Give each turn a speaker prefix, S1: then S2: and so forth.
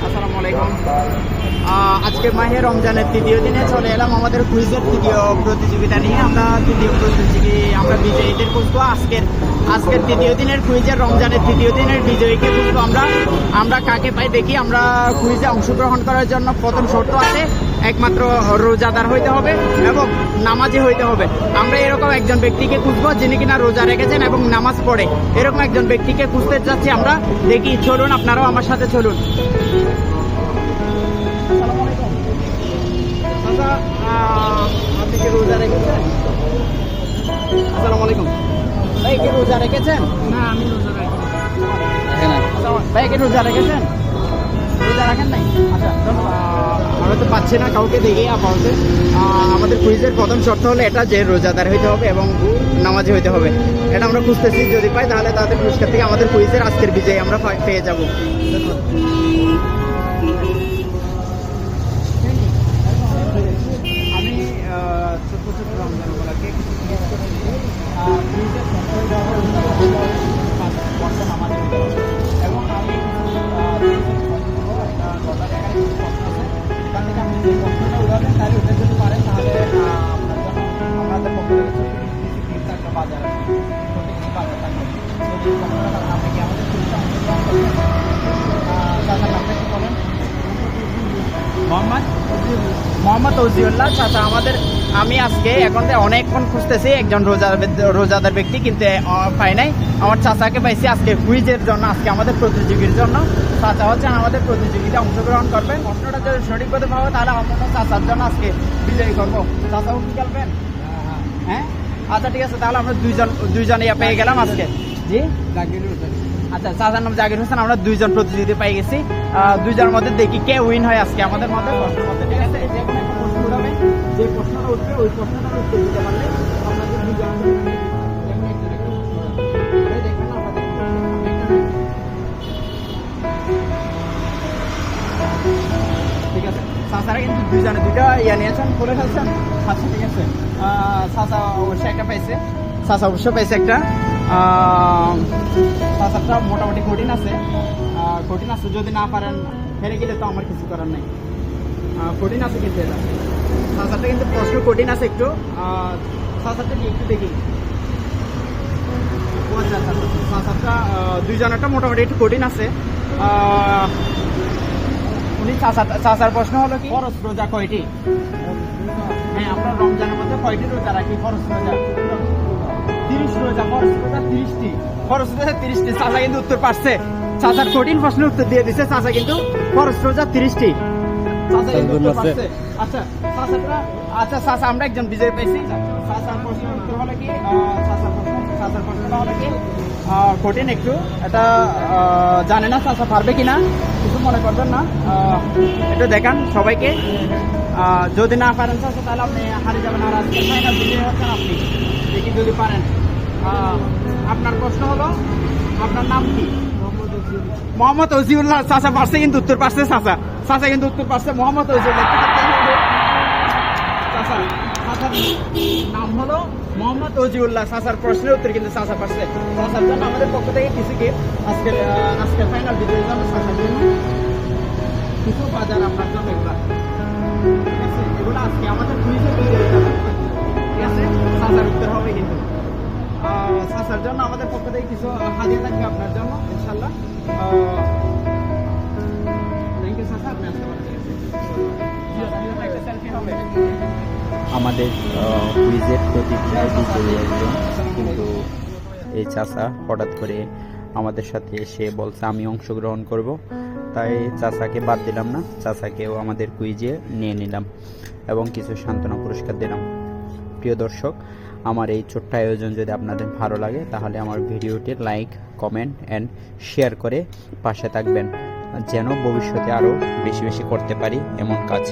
S1: আসসালামু আলাইকুম। আজকে মাহে রমজানের তৃতীয় দিনে চলে এলাম আমাদের কুইজের তৃতীয় প্রতিযোগিতা নিয়ে। আমরা বিজয়ীদের খুঁজবো। আজকের তৃতীয় দিনের কুইজের, রমজানের তৃতীয় দিনের বিজয়ীকে খুঁজবো আমরা কাকে পাই দেখি। আমরা কুইজে অংশগ্রহণ করার জন্য প্রথম শর্ত আছে, একমাত্র রোজাদার হইতে হবে এবং নামাজি হইতে হবে। আমরা এরকম একজন ব্যক্তিকে খুঁজবো যিনি কিনা রোজা রেখেছেন এবং নামাজ পড়ে। এরকম একজন ব্যক্তিকে খুঁজতে যাচ্ছি আমরা। দেখি, চলুন আপনারাও আমার সাথে চলুন। আপনি কি রোজা রেখেছেন? আসসালামু আলাইকুম। ভাই কি রোজা রেখেছেন?
S2: না, আমি রোজা রাখি
S1: ভাই কি রোজা রেখেছেন? রোজা রাখেন নাই? আচ্ছা, আমরা তো পাচ্ছি না কাউকে দেখে আপাতত। আমাদের কুইজের প্রথম শর্ত হলো এটা যে রোজাদার হইতে হবে এবং নামাজি হইতে হবে। এটা আমরা খুঁজতেছি, যদি পাই তাহলে তাদের পুরস্কার থেকে আমাদের কুইজের আজকের বিজয়ী আমরা পেয়ে যাব। আমি ছোট্ট ছোট্ট রমজান উপলক্ষে এবং আমি উদাহরণ তাহলে উঠে যদি পারেন তাহলে আপনাদের পক্ষ থেকে একটা বাজার আছে, ছোট বাজার থাকবে। যদি আপনি কি আমাদের নামটা কি বলেন? মোহাম্মদ ওজিউল্লাহ চাচা আমাদের। আমি আজকে এখন অনেকক্ষণ খুঁজতেছি একজন রোজাদার ব্যক্তি, কিন্তু পাই নাই। আমার চাচাকে পাইছি আজকে কুইজের জন্য, আজকে আমাদের প্রতিযোগীর জন্য। চাচা হচ্ছেন আমাদের প্রতিযোগিতা অংশগ্রহণ করবেন। প্রশ্নটা যদি সঠিকভাবে পাবো তাহলে আমরা চাচার জন্য আজকে বিজয়ী করবো। চাচাও কি খেলবেন? হ্যাঁ, আচ্ছা ঠিক আছে, তাহলে আমরা দুইজন পেয়ে গেলাম আজকে। জি, আচ্ছা, চাচার নাম জাকির হোসেন। আমরা দুইজন প্রতিযোগিতা পেয়ে গেছি। দুইজনের মধ্যে দেখি কে উইন হয় আজকে আমাদের মধ্যে। প্রশ্নের মধ্যে ঠিক আছে, যে কোনো একটা প্রশ্ন উঠাবে, যে প্রশ্নটা উঠবে ওই প্রশ্নটা উত্তর দিতে পারলে আপনাদের দুইজন ঠিক আছে। চাচারা কিন্তু দুইজনে দুইটা নিয়েছেন, বলে ফেলছেন। আচ্ছা ঠিক আছে, চাচা অবশ্যই একটা পাইছে। চাচা অবশ্যই পাইছে একটা। চাচারটা মোটামুটি কঠিন আছে। যদি না পারেন হেরে গেলে তো আমার কিছু করার নাই। কঠিন আছে কিন্তু এটা। চাচারটা কিন্তু প্রশ্ন কঠিন আছে একটু। চাচারটা নিয়ে একটু দেখি। চাচারটা দুইজনেরটা মোটামুটি একটু কঠিন আছে। উনি চাচার প্রশ্ন হলো কি, ফরজ রোজা কয়টি? হ্যাঁ, আমরা রমজানের মধ্যে কয়টি রোজা রাখি? ফরজ রোজা 30 রোজা। ফরজ রোজা 30টি। ফরজ রোজা 30টি। চাচা কিন্তু উত্তর পারছে। চাচার কঠিন প্রশ্নের উত্তর দিয়ে দিচ্ছে চাচা, কিন্তু ফরজ রোজা 30টি। চাচা কিন্তু উত্তর পারছে। আচ্ছা চাচা আমরা একজন বিজয় পেয়েছি। চাচার প্রশ্নের উত্তর হলো কি, চাচার প্রশ্নটা হলো কি কঠিন একটু। এটা জানে না চাচা পারবে কিনা, কিছু মনে করবেন না। একটু দেখান সবাইকে। যদি না পারেন চাচা তাহলে আপনি হারিয়ে যাবেন। আর আজকে ফাইনাল বিজয়ী হচ্ছেন আপনি। দেখি যদি পারেন। আপনার প্রশ্ন হলো, আপনার নাম কি? মোহাম্মদ ওজিউল্লাহ। চাচা পারছে, কিন্তু উত্তর পারছে। চাচা কিন্তু উত্তর পারছে। মোহাম্মদ ওজিউল্লাহ। চাচার নাম হলো মোহাম্মদ ওজিউল্লাহ। চাচার প্রশ্নের উত্তর কিন্তু চাচা পারছে। চাচার জন্য আমাদের পক্ষ থেকে কিছু কি আজকের ফাইনাল বিজয়ীর জন্য চাচার জন্য কিছু বাজার আপনার জন্য এগুলো আজকে আমাদের কুইজে ঠিক আছে। চাচার উত্তর হবে কিন্তু। চাচার জন্য আমাদের পক্ষ থেকে কিছু হাজির থাকবে আপনার জন্য ইনশাল্লাহ। থ্যাংক ইউ চাচা, আপনি আসতে পারেন।
S3: আমাদের কুইজের প্রতিযোগী একজন, কিন্তু এই চাচা হঠাৎ করে আমাদের সাথে এসে বলছে আমি অংশগ্রহণ করব, তাই চাচাকে বাদ দিলাম না। চাচাকেও আমাদের কুইজে নিয়ে নিলাম এবং কিছু সান্ত্বনা পুরস্কার দিলাম। প্রিয় দর্শক, আমার এই ছোট্ট আয়োজন যদি আপনাদের ভালো লাগে তাহলে আমার ভিডিওটি লাইক, কমেন্ট অ্যান্ড শেয়ার করে পাশে থাকবেন, যেন ভবিষ্যতে আরও বেশি বেশি করতে পারি এমন কাজ।